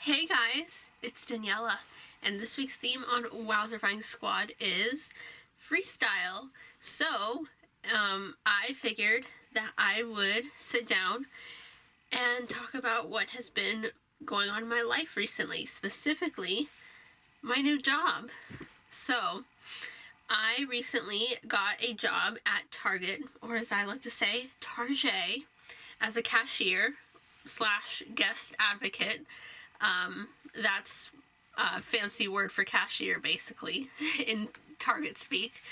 Hey guys, it's Daniela, and this week's theme on WowzerfyingSquad is freestyle. So, I figured that I would sit down and talk about what has been going on in my life recently, specifically my new job. So, I recently got a job at Target, or as I like to say, Target, as a cashier / guest advocate. That's a fancy word for cashier, basically, in Target speak.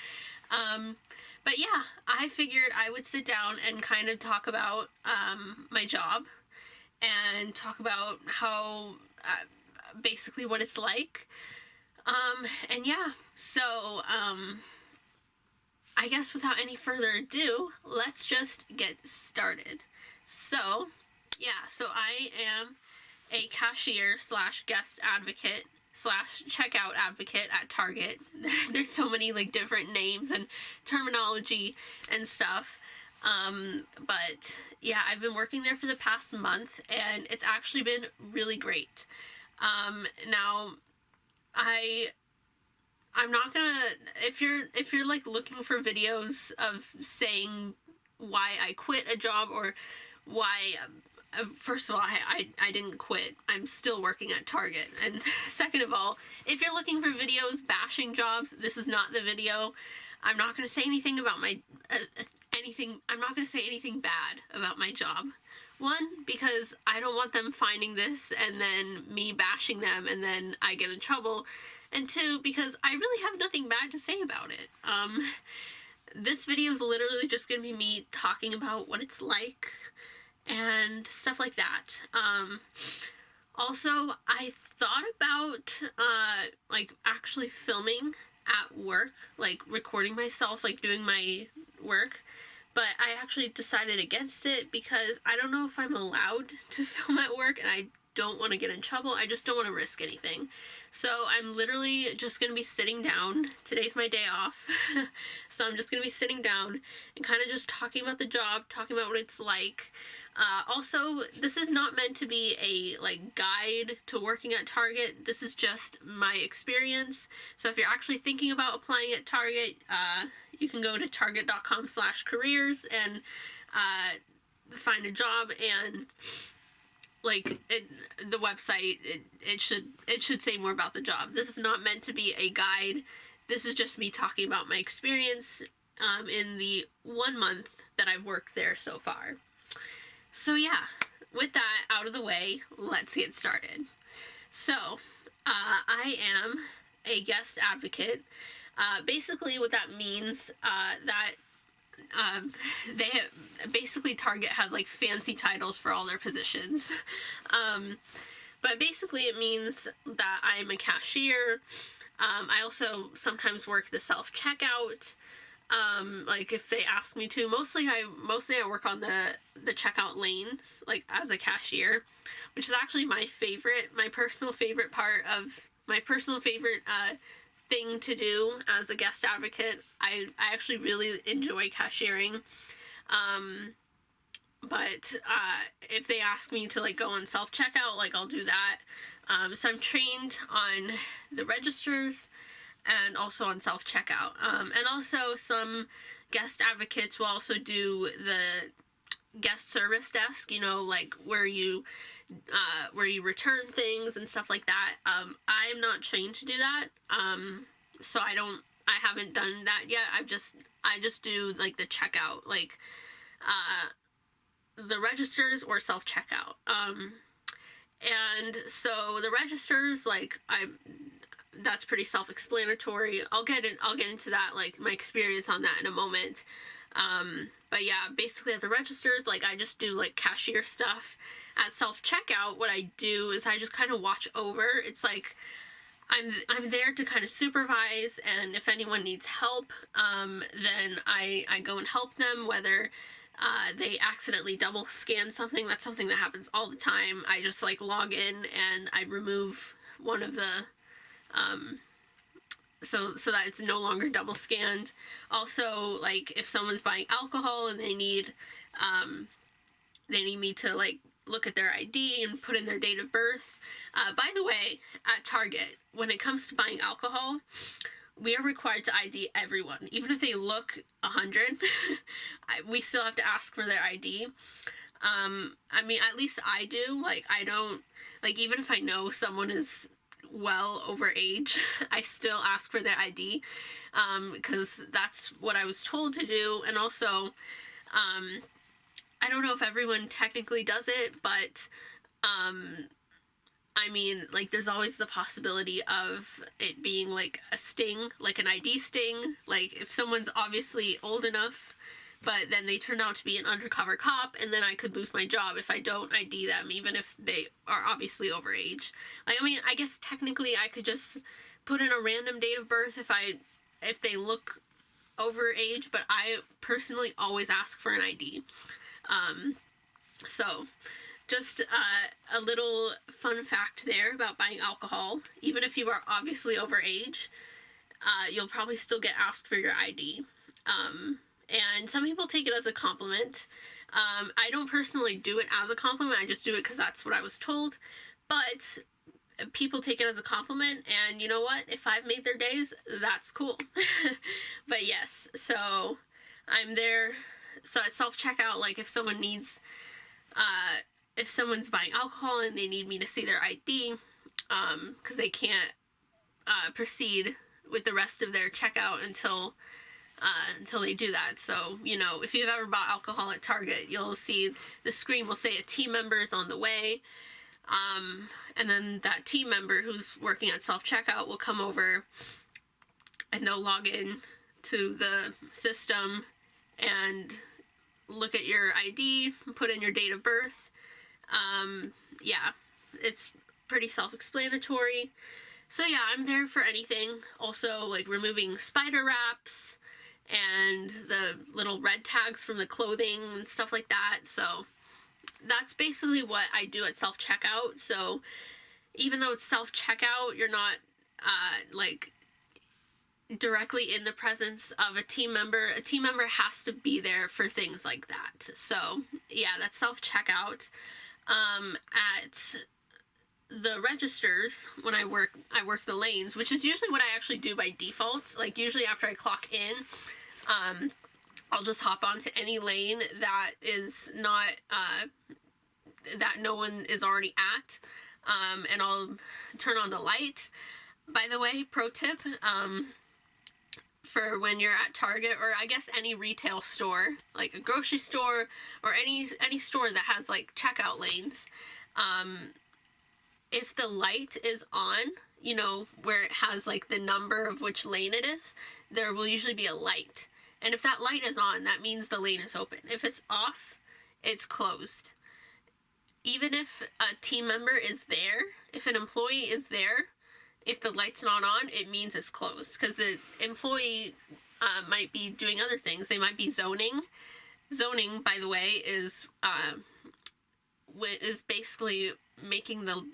But yeah, I figured I would sit down and kind of talk about my job and talk about how, basically what it's like. And yeah, so, I guess without any further ado, let's just get started. So, yeah, so I am a cashier / guest advocate / checkout advocate at Target. There's so many like different names and terminology and stuff. But yeah, I've been working there for the past month and it's actually been really great. Now I'm not gonna, if you're like looking for videos of saying why I quit a job or why, first of all, I didn't quit. I'm still working at Target. And second of all, if you're looking for videos bashing jobs, this is not the video. I'm not going to say anything about my, I'm not going to say anything bad about my job. One, because I don't want them finding this and then me bashing them and then I get in trouble. And two, because I really have nothing bad to say about it. This video is literally just going to be me talking about what it's like and stuff like that. Also, I thought about, like, actually filming at work, like, recording myself, like, doing my work, but I actually decided against it because I don't know if I'm allowed to film at work, and I don't want to get in trouble. I just don't want to risk anything. So I'm literally just going to be sitting down. Today's my day off. So I'm just going to be sitting down and kind of just talking about the job, talking about what it's like. Also, this is not meant to be a like guide to working at Target. This is just my experience. So if you're actually thinking about applying at Target, you can go to target.com/careers and find a job, and like the website, it should say more about the job. This is not meant to be a guide. This is just me talking about my experience in the 1 month that I've worked there so far. So yeah, with that out of the way, let's get started. So, I am a guest advocate. Basically what that means, that basically Target has like fancy titles for all their positions. But basically it means that I'm a cashier. I also sometimes work the self-checkout. Like if they ask me to, mostly I work on the checkout lanes, like as a cashier, which is actually my personal favorite thing to do as a guest advocate. I actually really enjoy cashiering. But if they ask me to like go on self-checkout, like I'll do that. So I'm trained on the registers and also on self-checkout. And also some guest advocates will also do the guest service desk, you know, like where you return things and stuff like that. I am not trained to do that. So I haven't done that yet. I just do like the checkout, like, the registers or self-checkout. And so the registers, like, that's pretty self-explanatory. I'll get into that, like, my experience on that in a moment. But yeah, basically at the registers, like, I just do, like, cashier stuff. At self-checkout, what I do is I just kind of watch over. It's like, I'm there to kind of supervise, and if anyone needs help, then I go and help them, whether they accidentally double scan something. That's something that happens all the time. I just like log in and I remove one of the, so that it's no longer double scanned. Also, like if someone's buying alcohol and they need me to like look at their ID and put in their date of birth. By the way, at Target, when it comes to buying alcohol, we are required to ID everyone. Even if they look 100, we still have to ask for their ID. I mean, at least I do. Like, I don't, like, even if I know someone is well over age, I still ask for their ID, because that's what I was told to do. And also, I don't know if everyone technically does it, but, I mean, like, there's always the possibility of it being, like, a sting, like an ID sting. Like, if someone's obviously old enough, but then they turn out to be an undercover cop, and then I could lose my job if I don't ID them, even if they are obviously over age. Like, I mean, I guess technically I could just put in a random date of birth if they look over age, but I personally always ask for an ID. So, just a little fun fact there about buying alcohol. Even if you are obviously over age, you'll probably still get asked for your ID. And some people take it as a compliment. I don't personally do it as a compliment. I just do it because that's what I was told. But people take it as a compliment, and you know what? If I've made their days, that's cool. But yes, so I'm there. So at self-checkout, like, if someone needs, if someone's buying alcohol and they need me to see their ID, because they can't proceed with the rest of their checkout until they do that. So, you know, if you've ever bought alcohol at Target, you'll see the screen will say a team member is on the way. And then that team member who's working at self-checkout will come over and they'll log in to the system and look at your ID, put in your date of birth. Yeah, it's pretty self-explanatory. So yeah, I'm there for anything. Also, like, removing spider wraps and the little red tags from the clothing and stuff like that. So that's basically what I do at self-checkout. So even though it's self-checkout, you're not like directly in the presence of a team member. A team member has to be there for things like that. So yeah, that's self-checkout. At the registers, when I work the lanes, which is usually what I actually do by default. Like, usually after I clock in, I'll just hop onto any lane that is not, that no one is already at, and I'll turn on the light. By the way, pro tip, for when you're at Target, or I guess any retail store, like a grocery store, or any store that has, like, checkout lanes, if the light is on, you know, where it has, like, the number of which lane it is, there will usually be a light. And if that light is on, that means the lane is open. If it's off, it's closed. Even if a team member is there, if an employee is there, if the light's not on, it means it's closed. Because the employee might be doing other things. They might be zoning. Zoning, by the way, is basically making the...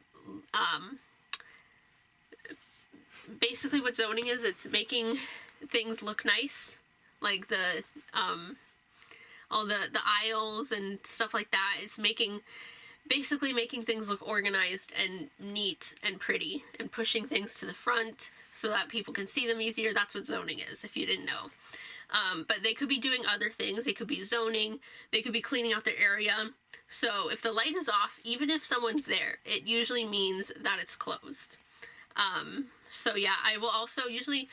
basically what zoning is, it's making things look nice. Like the all the aisles and stuff like that. It's basically making things look organized and neat and pretty, and pushing things to the front so that people can see them easier. That's what zoning is, if you didn't know. But they could be doing other things. They could be zoning. They could be cleaning out their area. So if the light is off, even if someone's there, it usually means that it's closed. So yeah, I will also usually...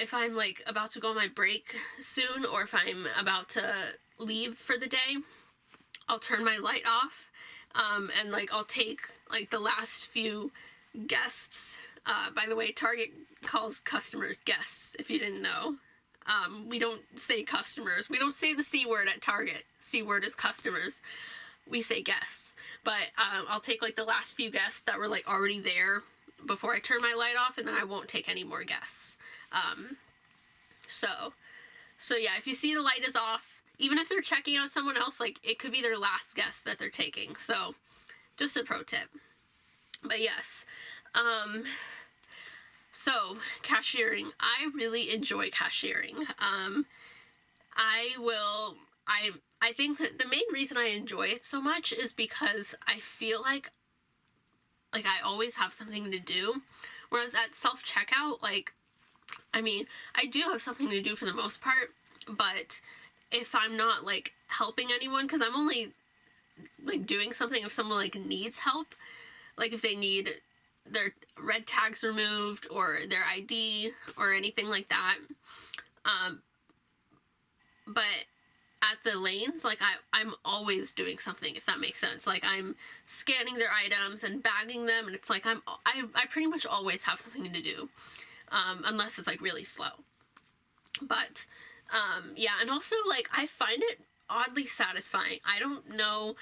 if I'm, like, about to go on my break soon, or if I'm about to leave for the day, I'll turn my light off, and, like, I'll take, like, the last few guests. By the way, Target calls customers guests, if you didn't know. We don't say customers. We don't say the C word at Target. C word is customers. We say guests. But I'll take, like, the last few guests that were, like, already there before I turn my light off, and then I won't take any more guests. So yeah, if you see the light is off, even if they're checking out someone else, like, it could be their last guest that they're taking. So just a pro tip. But yes, so cashiering, I really enjoy cashiering. I will I think that the main reason I enjoy it so much is because I feel like I always have something to do. Whereas at self-checkout, I mean, I do have something to do for the most part, but if I'm not, helping anyone, because I'm only, doing something if someone, needs help, if they need their red tags removed, or their ID, or anything like that, but at the lanes, I'm always doing something, if that makes sense. I'm scanning their items and bagging them, and it's I pretty much always have something to do, unless it's really slow. But yeah, and also I find it oddly satisfying. I don't know,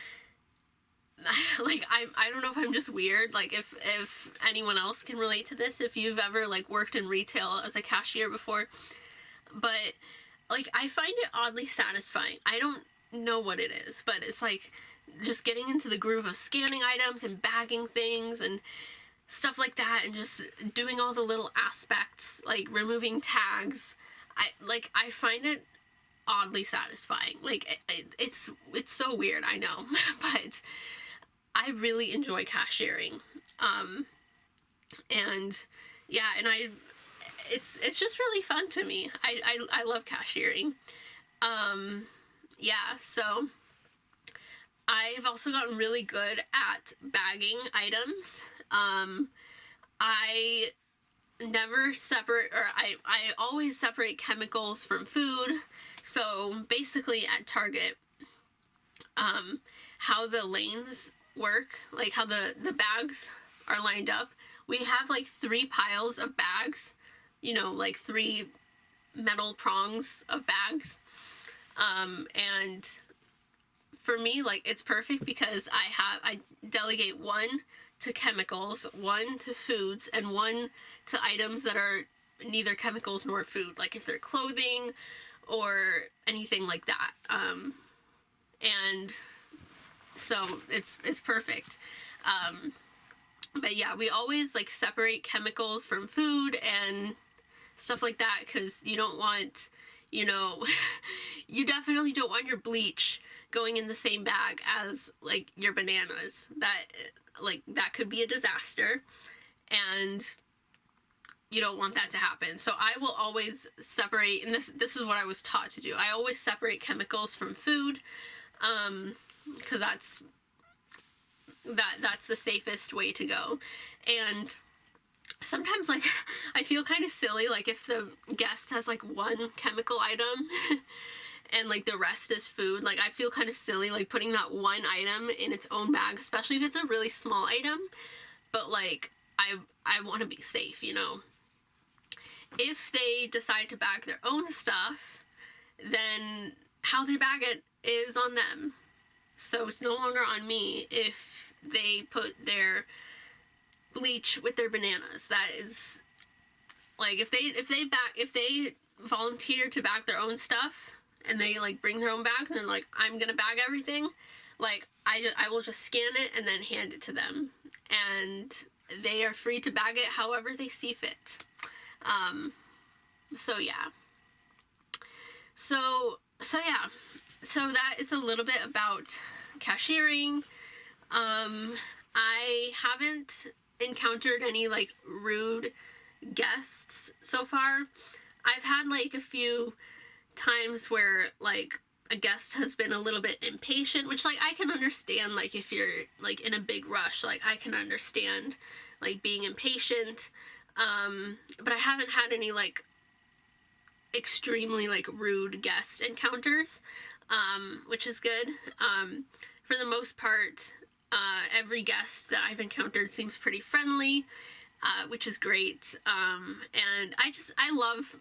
I don't know if I'm just weird, if anyone else can relate to this, if you've ever worked in retail as a cashier before, but I find it oddly satisfying. I don't know what it is, but it's just getting into the groove of scanning items and bagging things and stuff like that, and just doing all the little aspects, removing tags. I find it oddly satisfying. It's so weird, I know, but I really enjoy cashiering. And yeah, and it's just really fun to me. I love cashiering. Yeah, so I've also gotten really good at bagging items. I never separate, or I always separate chemicals from food. So basically at Target, how the lanes work, how the bags are lined up, we have 3 piles of bags, 3 metal prongs of bags, and for me, it's perfect because I delegate 1 to chemicals, 1 to foods, and 1 to items that are neither chemicals nor food, if they're clothing or anything like that. And so it's perfect. But yeah, we always separate chemicals from food and stuff like that, because you don't want, you definitely don't want your bleach going in the same bag as your bananas. That could be a disaster, and you don't want that to happen. So I will always separate, and this is what I was taught to do. I always separate chemicals from food, because that's the safest way to go. And sometimes I feel kind of silly, if the guest has 1 chemical item and the rest is food. I feel kind of silly putting that 1 item in its own bag, especially if it's a really small item. But I want to be safe, If they decide to bag their own stuff, then how they bag it is on them. So it's no longer on me if they put their bleach with their bananas. That is if they volunteer to bag their own stuff and they bring their own bags and they're I'm gonna bag everything, I will just scan it and then hand it to them, and they are free to bag it however they see fit. So yeah. So yeah. So that is a little bit about cashiering. I haven't encountered any rude guests so far. I've had a few times where a guest has been a little bit impatient, which I can understand, if you're in a big rush, I can understand being impatient. But I haven't had any extremely rude guest encounters, which is good. For the most part, every guest that I've encountered seems pretty friendly, which is great. And I love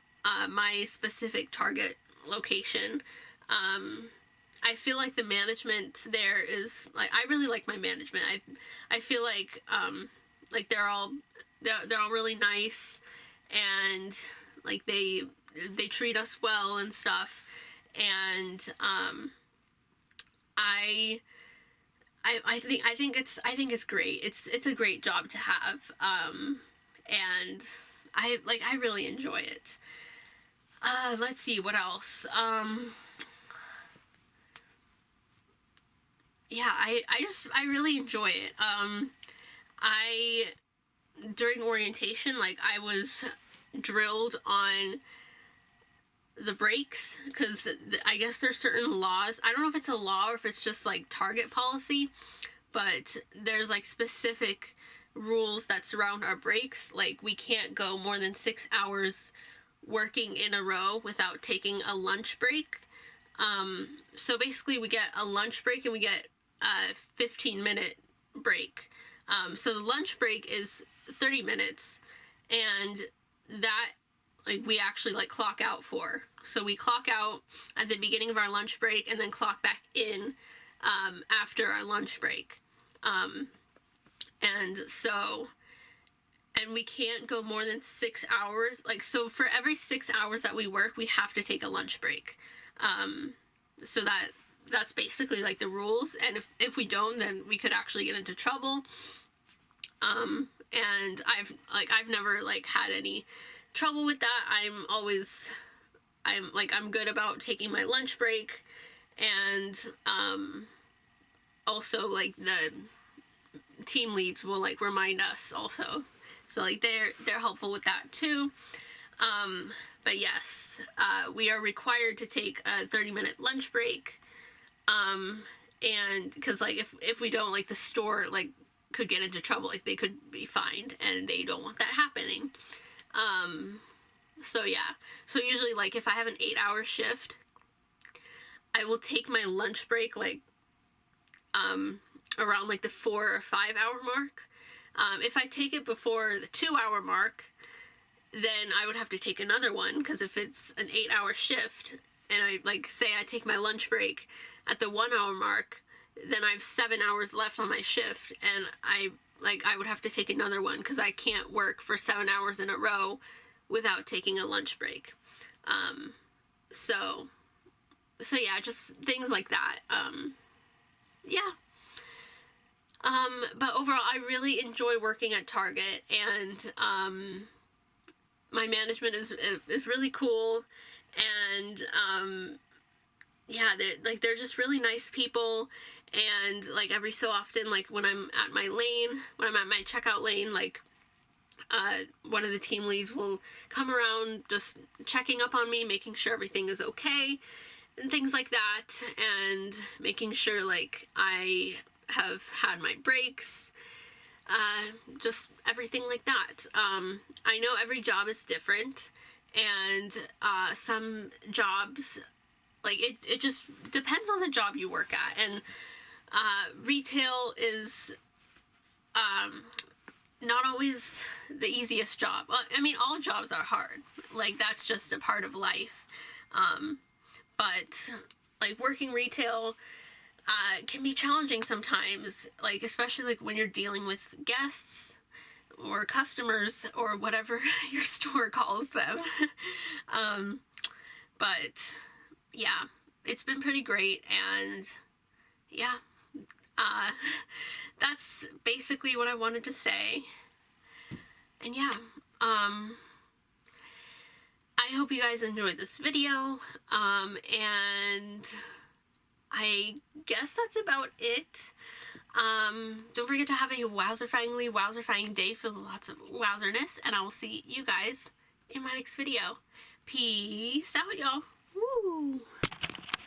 my specific Target location. I feel the management there is I really like my management. I feel they're all really nice, and they treat us well and stuff. And I think it's great. It's a great job to have. And I really enjoy it. Let's see what else. yeah, I really enjoy it. I during orientation, like I was drilled on the breaks because I guess there's certain laws. I don't know if it's a law or if it's just like target policy, but there's like specific rules that surround our breaks. Like we can't go more than 6 hours working in a row without taking a lunch break. So basically we get a lunch break and we get a 15-minute break. So the lunch break is 30 minutes, and that like we actually like clock out for. So we clock out at the beginning of our lunch break and then clock back in after our lunch break. And so, and we can't go more than 6 hours. Like, so for every 6 hours that we work, we have to take a lunch break. So that's basically like the rules. And if we don't, then we could actually get into trouble. And I've never like had any trouble with that. I'm good about taking my lunch break, and also like the team leads will like remind us also, so like they're helpful with that too. But yes, we are required to take a 30-minute lunch break, and because like if we don't, like the store like could get into trouble, like they could be fined, and they don't want that happening. So yeah, so usually like if I have an 8-hour shift, I will take my lunch break like around like the 4 or 5 hour mark. If I take it before the 2-hour mark, then I would have to take another one, because if it's an 8-hour shift and I like say I take my lunch break at the 1-hour mark, then I have 7 hours left on my shift, and I would have to take another one because I can't work for 7 hours in a row without taking a lunch break. So yeah, just things like that. Yeah. But overall, I really enjoy working at Target, and my management is really cool, and yeah, they're just really nice people. And like every so often, like when I'm at my checkout lane, like one of the team leads will come around just checking up on me, making sure everything is okay and things like that, and making sure like I have had my breaks, just everything like that. I know every job is different, and some jobs, like it just depends on the job you work at. And retail is not always the easiest job. Well, I mean, all jobs are hard. Like, that's just a part of life. But like working retail can be challenging sometimes, like especially like when you're dealing with guests or customers or whatever your store calls them. But yeah, it's been pretty great, and yeah, that's basically what I wanted to say. And yeah, I hope you guys enjoyed this video, and I guess that's about it. Don't forget to have a wowzerfying day filled with lots of wowzerness, and I will see you guys in my next video. Peace out, y'all.